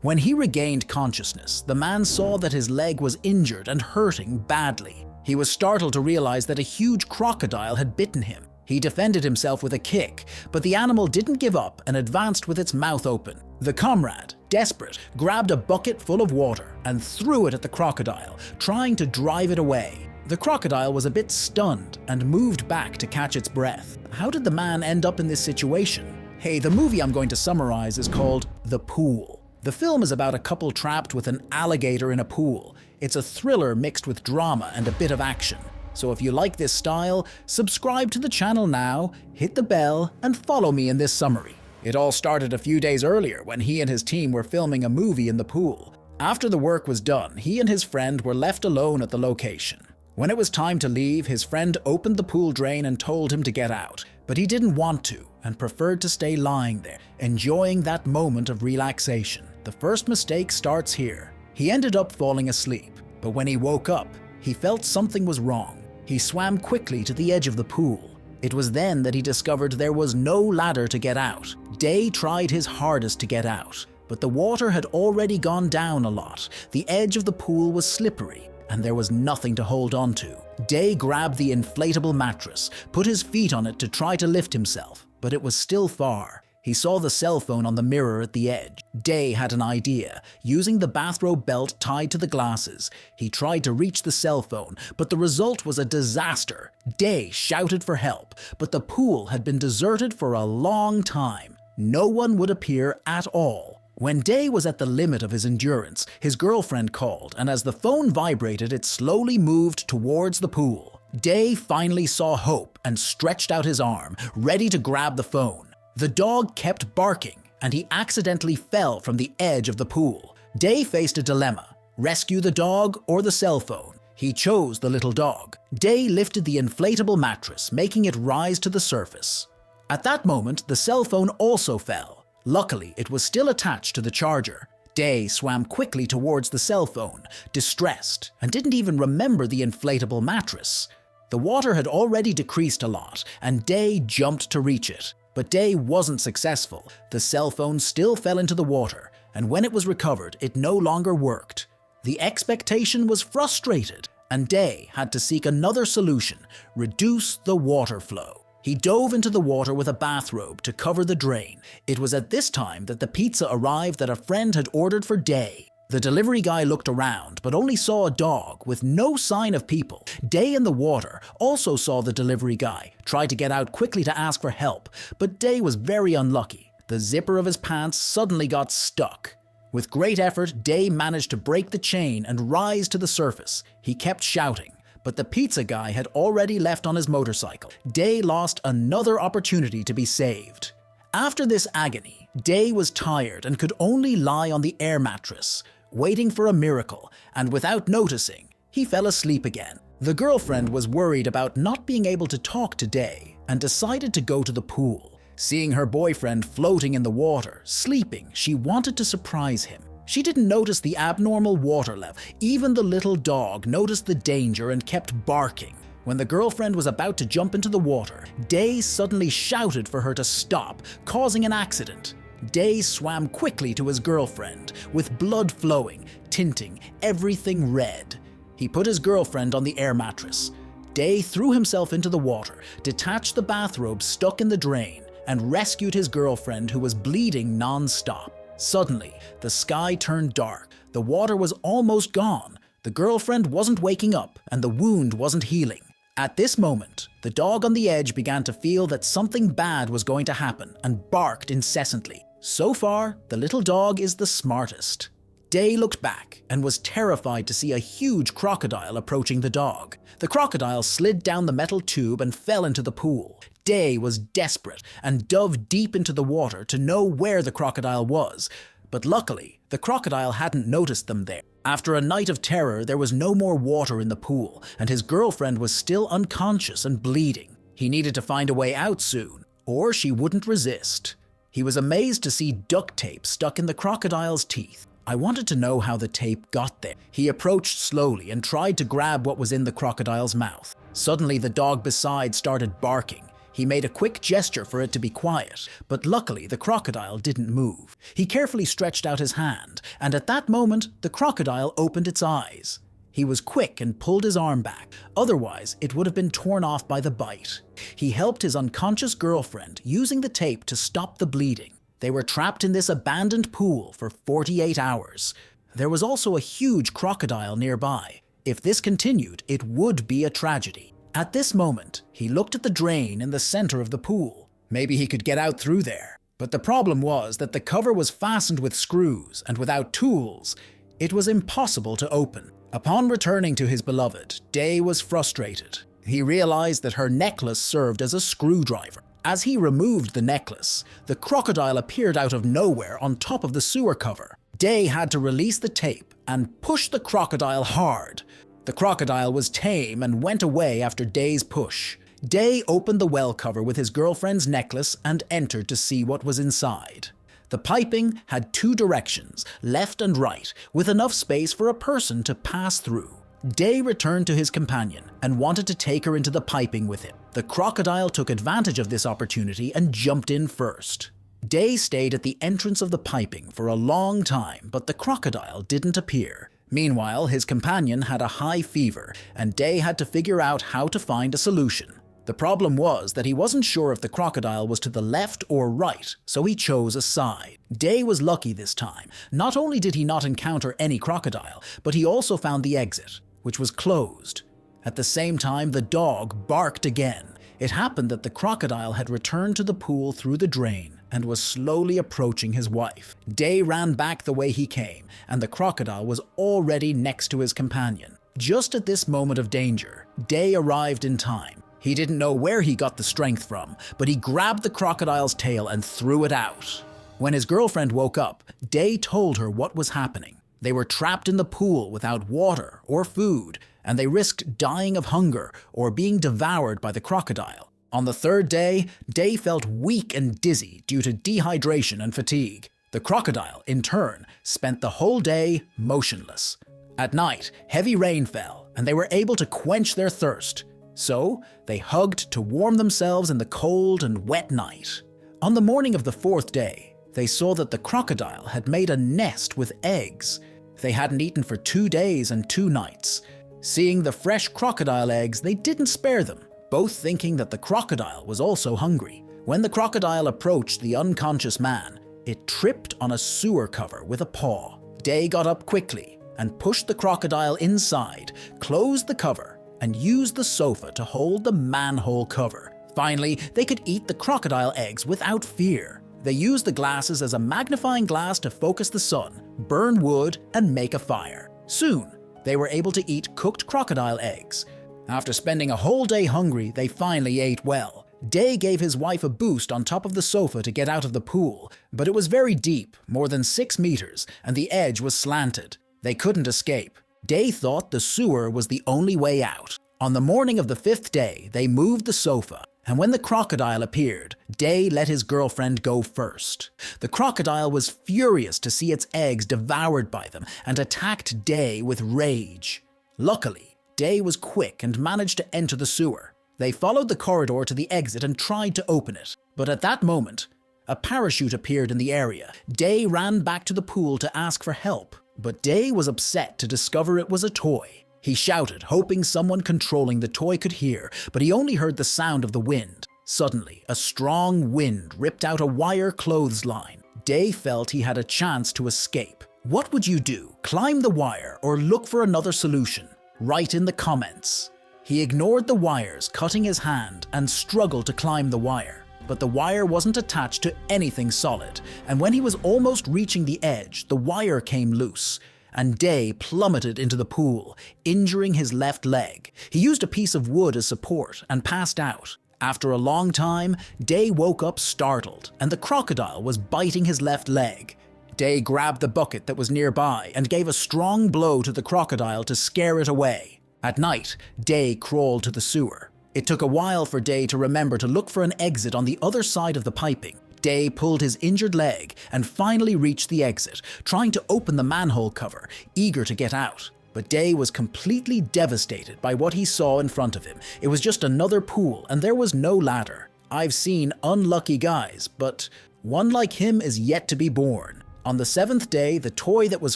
When he regained consciousness, the man saw that his leg was injured and hurting badly. He was startled to realize that a huge crocodile had bitten him. He defended himself with a kick, but the animal didn't give up and advanced with its mouth open. The comrade, desperate, grabbed a bucket full of water and threw it at the crocodile, trying to drive it away. The crocodile was a bit stunned and moved back to catch its breath. How did the man end up in this situation? Hey, the movie I'm going to summarize is called The Pool. The film is about a couple trapped with an alligator in a pool. It's a thriller mixed with drama and a bit of action. So if you like this style, subscribe to the channel now, hit the bell, and follow me in this summary. It all started a few days earlier when he and his team were filming a movie in the pool. After the work was done, he and his friend were left alone at the location. When it was time to leave, his friend opened the pool drain and told him to get out, but he didn't want to and preferred to stay lying there, enjoying that moment of relaxation. The first mistake starts here. He ended up falling asleep, but when he woke up, he felt something was wrong. He swam quickly to the edge of the pool. It was then that he discovered there was no ladder to get out. Day tried his hardest to get out, but the water had already gone down a lot. The edge of the pool was slippery, and there was nothing to hold on to. Day grabbed the inflatable mattress, put his feet on it to try to lift himself, but it was still far. He saw the cell phone on the mirror at the edge. Day had an idea. Using the bathrobe belt tied to the glasses, he tried to reach the cell phone, but the result was a disaster. Day shouted for help, but the pool had been deserted for a long time. No one would appear at all. When Day was at the limit of his endurance, his girlfriend called, and as the phone vibrated, it slowly moved towards the pool. Day finally saw hope and stretched out his arm, ready to grab the phone. The dog kept barking, and he accidentally fell from the edge of the pool. Day faced a dilemma: rescue the dog or the cell phone. He chose the little dog. Day lifted the inflatable mattress, making it rise to the surface. At that moment, the cell phone also fell. Luckily, it was still attached to the charger. Day swam quickly towards the cell phone, distressed, and didn't even remember the inflatable mattress. The water had already decreased a lot, and Day jumped to reach it. But Day wasn't successful. The cell phone still fell into the water, and when it was recovered, it no longer worked. The expectation was frustrated, and Day had to seek another solution: reduce the water flow. He dove into the water with a bathrobe to cover the drain. It was at this time that the pizza arrived that a friend had ordered for Day. The delivery guy looked around, but only saw a dog with no sign of people. Day in the water also saw the delivery guy, tried to get out quickly to ask for help, but Day was very unlucky. The zipper of his pants suddenly got stuck. With great effort, Day managed to break the chain and rise to the surface. He kept shouting, but the pizza guy had already left on his motorcycle. Day lost another opportunity to be saved. After this agony, Day was tired and could only lie on the air mattress, waiting for a miracle, and without noticing, he fell asleep again. The girlfriend was worried about not being able to talk to Day and decided to go to the pool. Seeing her boyfriend floating in the water, sleeping, she wanted to surprise him. She didn't notice the abnormal water level. Even the little dog noticed the danger and kept barking. When the girlfriend was about to jump into the water, Day suddenly shouted for her to stop, causing an accident. Day swam quickly to his girlfriend, with blood flowing, tinting everything red. He put his girlfriend on the air mattress. Day threw himself into the water, detached the bathrobe stuck in the drain, and rescued his girlfriend, who was bleeding non-stop. Suddenly, the sky turned dark. The water was almost gone. The girlfriend wasn't waking up, and the wound wasn't healing. At this moment, the dog on the edge began to feel that something bad was going to happen and barked incessantly. So far, the little dog is the smartest. Day looked back and was terrified to see a huge crocodile approaching the dog. The crocodile slid down the metal tube and fell into the pool. Day was desperate and dove deep into the water to know where the crocodile was, but luckily, the crocodile hadn't noticed them there. After a night of terror, there was no more water in the pool, and his girlfriend was still unconscious and bleeding. He needed to find a way out soon, or she wouldn't resist. He was amazed to see duct tape stuck in the crocodile's teeth. I wanted to know how the tape got there. He approached slowly and tried to grab what was in the crocodile's mouth. Suddenly, the dog beside started barking. He made a quick gesture for it to be quiet, but luckily the crocodile didn't move. He carefully stretched out his hand, and at that moment, the crocodile opened its eyes. He was quick and pulled his arm back, otherwise it would have been torn off by the bite. He helped his unconscious girlfriend using the tape to stop the bleeding. They were trapped in this abandoned pool for 48 hours. There was also a huge crocodile nearby. If this continued, it would be a tragedy. At this moment, he looked at the drain in the center of the pool. Maybe he could get out through there. But the problem was that the cover was fastened with screws, and without tools, it was impossible to open. Upon returning to his beloved, Day was frustrated. He realized that her necklace served as a screwdriver. As he removed the necklace, the crocodile appeared out of nowhere on top of the sewer cover. Day had to release the tape and push the crocodile hard. The crocodile was tame and went away after Day's push. Day opened the well cover with his girlfriend's necklace and entered to see what was inside. The piping had 2 directions, left and right, with enough space for a person to pass through. Day returned to his companion and wanted to take her into the piping with him. The crocodile took advantage of this opportunity and jumped in first. Day stayed at the entrance of the piping for a long time, but the crocodile didn't appear. Meanwhile, his companion had a high fever, and Day had to figure out how to find a solution. The problem was that he wasn't sure if the crocodile was to the left or right, so he chose a side. Day was lucky this time. Not only did he not encounter any crocodile, but he also found the exit, which was closed. At the same time, the dog barked again. It happened that the crocodile had returned to the pool through the drain and was slowly approaching his wife. Day ran back the way he came, and the crocodile was already next to his companion. Just at this moment of danger, Day arrived in time. He didn't know where he got the strength from, but he grabbed the crocodile's tail and threw it out. When his girlfriend woke up, Day told her what was happening. They were trapped in the pool without water or food, and they risked dying of hunger or being devoured by the crocodile. On the 3rd day, Day felt weak and dizzy due to dehydration and fatigue. The crocodile, in turn, spent the whole day motionless. At night, heavy rain fell, and they were able to quench their thirst. So, they hugged to warm themselves in the cold and wet night. On the morning of the 4th day, they saw that the crocodile had made a nest with eggs. They hadn't eaten for 2 days and 2 nights. Seeing the fresh crocodile eggs, they didn't spare them, both thinking that the crocodile was also hungry. When the crocodile approached the unconscious man, it tripped on a sewer cover with a paw. Day got up quickly and pushed the crocodile inside, closed the cover, and used the sofa to hold the manhole cover. Finally, they could eat the crocodile eggs without fear. They used the glasses as a magnifying glass to focus the sun, burn wood, and make a fire. Soon, they were able to eat cooked crocodile eggs. After spending a whole day hungry, they finally ate well. Day gave his wife a boost on top of the sofa to get out of the pool, but it was very deep, more than 6 meters, and the edge was slanted. They couldn't escape. Day thought the sewer was the only way out. On the morning of the 5th day, they moved the sofa, and when the crocodile appeared, Day let his girlfriend go first. The crocodile was furious to see its eggs devoured by them and attacked Day with rage. Luckily, Day was quick and managed to enter the sewer. They followed the corridor to the exit and tried to open it, but at that moment, a parachute appeared in the area. Day ran back to the pool to ask for help. But Day was upset to discover it was a toy. He shouted, hoping someone controlling the toy could hear, but he only heard the sound of the wind. Suddenly, a strong wind ripped out a wire clothesline. Day felt he had a chance to escape. What would you do? Climb the wire or look for another solution? Write in the comments. He ignored the wires, cutting his hand, and struggled to climb the wire. But the wire wasn't attached to anything solid, and when he was almost reaching the edge, the wire came loose, and Day plummeted into the pool, injuring his left leg. He used a piece of wood as support and passed out. After a long time, Day woke up startled, and the crocodile was biting his left leg. Day grabbed the bucket that was nearby and gave a strong blow to the crocodile to scare it away. At night, Day crawled to the sewer. It took a while for Day to remember to look for an exit on the other side of the piping. Day pulled his injured leg and finally reached the exit, trying to open the manhole cover, eager to get out. But Day was completely devastated by what he saw in front of him. It was just another pool, and there was no ladder. I've seen unlucky guys, but one like him is yet to be born. On the 7th day, the toy that was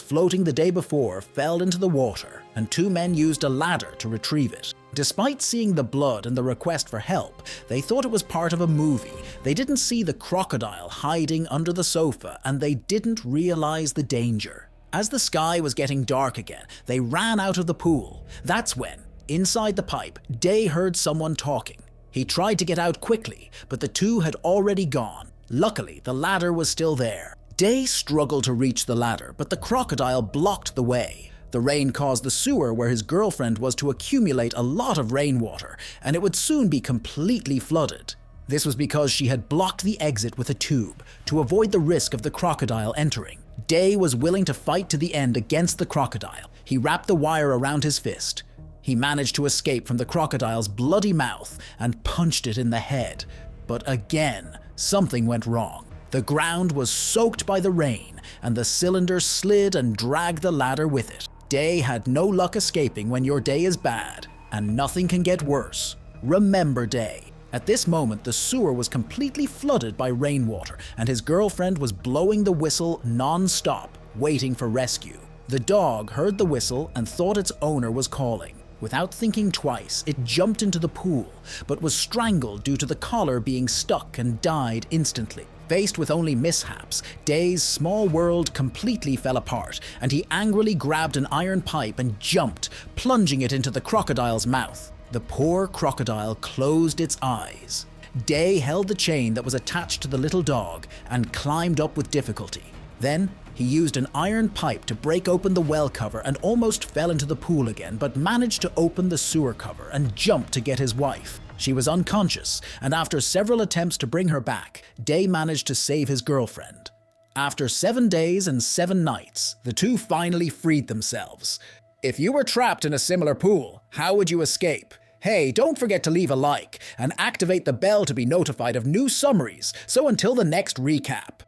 floating the day before fell into the water, and 2 men used a ladder to retrieve it. Despite seeing the blood and the request for help, they thought it was part of a movie. They didn't see the crocodile hiding under the sofa, and they didn't realize the danger. As the sky was getting dark again, they ran out of the pool. That's when, inside the pipe, Day heard someone talking. He tried to get out quickly, but the 2 had already gone. Luckily, the ladder was still there. Day struggled to reach the ladder, but the crocodile blocked the way. The rain caused the sewer where his girlfriend was to accumulate a lot of rainwater, and it would soon be completely flooded. This was because she had blocked the exit with a tube to avoid the risk of the crocodile entering. Day was willing to fight to the end against the crocodile. He wrapped the wire around his fist. He managed to escape from the crocodile's bloody mouth and punched it in the head. But again, something went wrong. The ground was soaked by the rain, and the cylinder slid and dragged the ladder with it. Day had no luck escaping when your day is bad, and nothing can get worse. Remember Day. At this moment, the sewer was completely flooded by rainwater, and his girlfriend was blowing the whistle non-stop, waiting for rescue. The dog heard the whistle and thought its owner was calling. Without thinking twice, it jumped into the pool, but was strangled due to the collar being stuck and died instantly. Faced with only mishaps, Day's small world completely fell apart, and he angrily grabbed an iron pipe and jumped, plunging it into the crocodile's mouth. The poor crocodile closed its eyes. Day held the chain that was attached to the little dog and climbed up with difficulty. Then, he used an iron pipe to break open the well cover and almost fell into the pool again, but managed to open the sewer cover and jump to get his wife. She was unconscious, and after several attempts to bring her back, Day managed to save his girlfriend. After 7 days and 7 nights, the 2 finally freed themselves. If you were trapped in a similar pool, how would you escape? Hey, don't forget to leave a like and activate the bell to be notified of new summaries, so until the next recap.